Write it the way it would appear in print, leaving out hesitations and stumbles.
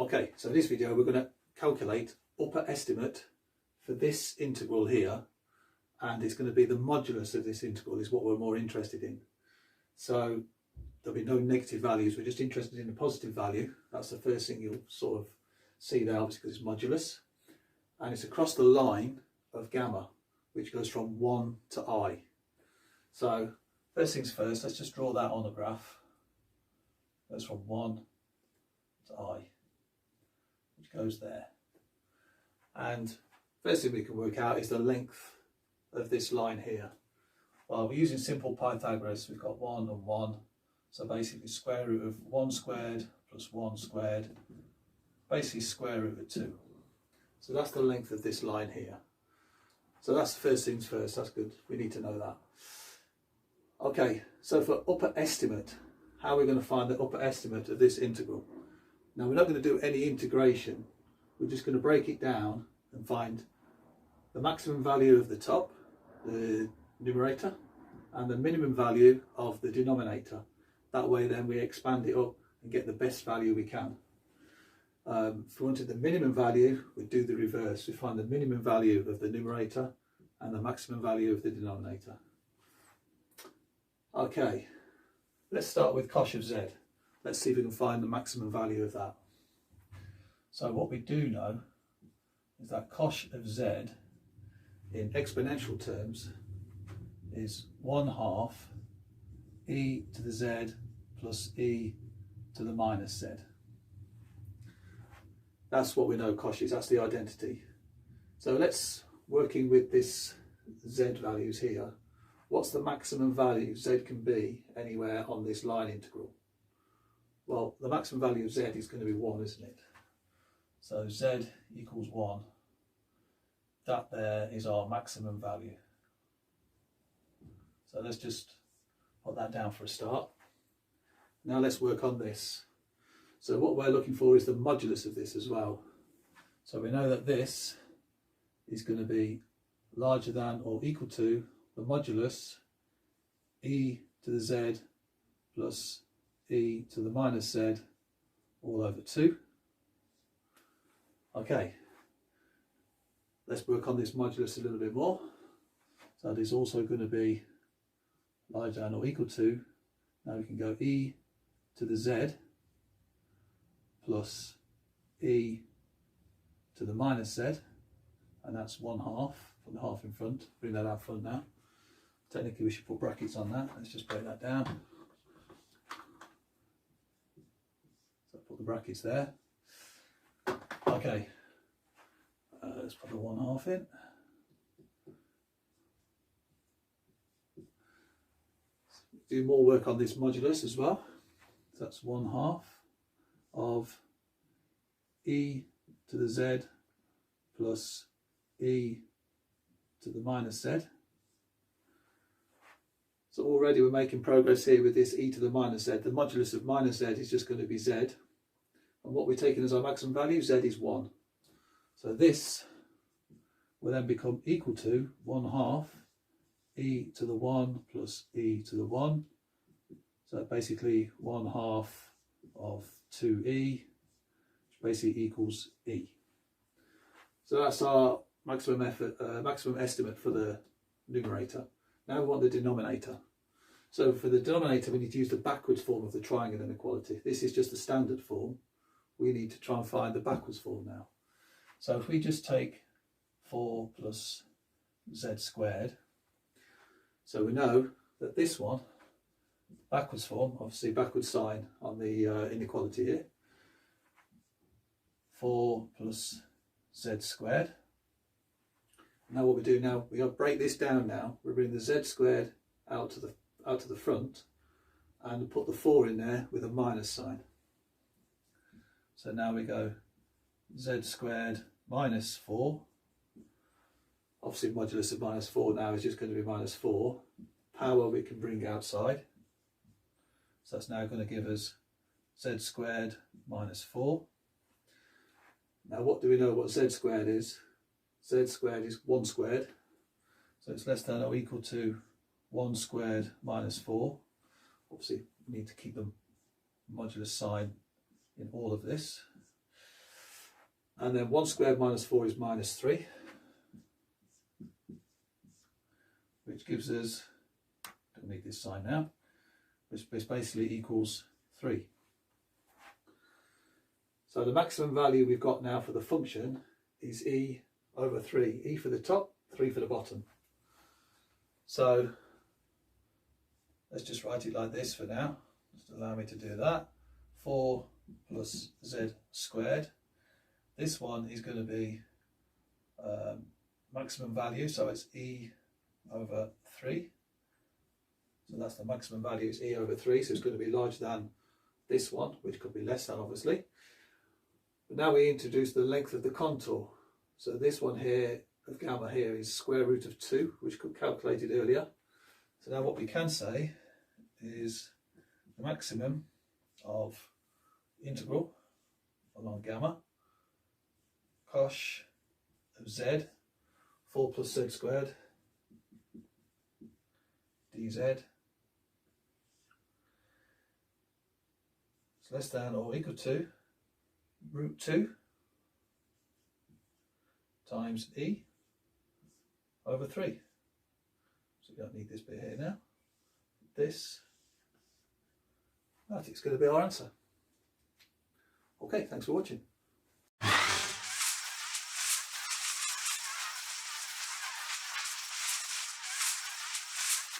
Okay, so in this video we're going to calculate upper estimate for this integral here, and it's going to be the modulus of this integral is what we're more interested in. So there'll be no negative values, we're just interested in the positive value. That's the first thing you'll sort of see there, obviously because it's modulus, and it's across the line of gamma, which goes from 1 to I. So first things first, let's just draw that on the graph. It goes from 1 to I, which goes there. And first thing we can work out is the length of this line here. Well, we're using simple Pythagoras. We've got 1 and 1. So basically square root of 1 squared plus 1 squared, basically square root of 2. So that's the length of this line here. So that's the first things first, that's good. We need to know that. Okay, so for upper estimate, how are we going to find the upper estimate of this integral? Now we're not going to do any integration. We're just going to break it down and find the maximum value of the top, the numerator, and the minimum value of the denominator. That way then we expand it up and get the best value we can. If we wanted the minimum value, we'd do the reverse. We find the minimum value of the numerator and the maximum value of the denominator. Okay, let's start with Cauchy of z. Let's see if we can find the maximum value of that. So what we do know is that Cauchy of z in exponential terms is 1/2 e to the z plus e to the minus z. That's what we know Cauchy is, that's the identity. So let's, working with this z values here, what's the maximum value z can be anywhere on this line integral? Well, the maximum value of z is going to be 1, isn't it? So z equals 1. That there is our maximum value. So let's just put that down for a start. Now let's work on this. So what we're looking for is the modulus of this as well. So we know that this is going to be larger than or equal to the modulus e to the z plus e to the minus z all over 2. Okay, let's work on this modulus a little bit more. So it is also going to be larger than or equal to, now we can go e to the z plus e to the minus z, and that's 1/2, put the half in front, bring that out front now. Technically we should put brackets on that, let's just break that down. So put the brackets there. Okay, let's put the 1/2 in. Do more work on this modulus as well. So that's 1/2 of e to the z plus e to the minus z. So already we're making progress here with this e to the minus z. The modulus of minus z is just going to be z. And what we're taking as our maximum value, z is 1. So this will then become equal to 1/2 e to the 1 plus e to the 1. So basically 1/2 of 2e, which basically equals e. So that's our maximum estimate for the numerator. Now we want the denominator. So for the denominator we need to use the backwards form of the triangle inequality. This is just the standard form. We need to try and find the backwards form now. So if we just take 4 plus z squared, so we know that this one, backwards form, obviously backwards sign on the inequality here, 4 plus z squared. Now what we do now, we got to break this down now. We bring the z squared out to the front and put the 4 in there with a minus sign. So now we go z squared minus 4. Obviously modulus of minus 4 now is just going to be minus 4. Power we can bring outside. So that's now going to give us z squared minus 4. Now what do we know what z squared is? Z squared is 1 squared. So it's less than or equal to 1 squared minus 4. Obviously we need to keep the modulus sign in all of this. And then 1 squared minus 4 is minus 3, which gives us, don't need this sign now, which basically equals 3. So the maximum value we've got now for the function is e over 3. E for the top, 3 for the bottom. So let's just write it like this for now. Just allow me to do that. 4 plus z squared. This one is going to be maximum value, so it's e over 3. So that's the maximum value, is e over 3, so it's going to be larger than this one, which could be less than, obviously. But now we introduce the length of the contour. So this one here, of gamma here, is square root of 2, which could calculate it earlier. So now what we can say is the maximum of integral along gamma, cosh of z, 4 plus z squared, dz, is less than or equal to root 2 times e over 3. So we don't need this bit here now. This, that is going to be our answer. Okay, thanks for watching.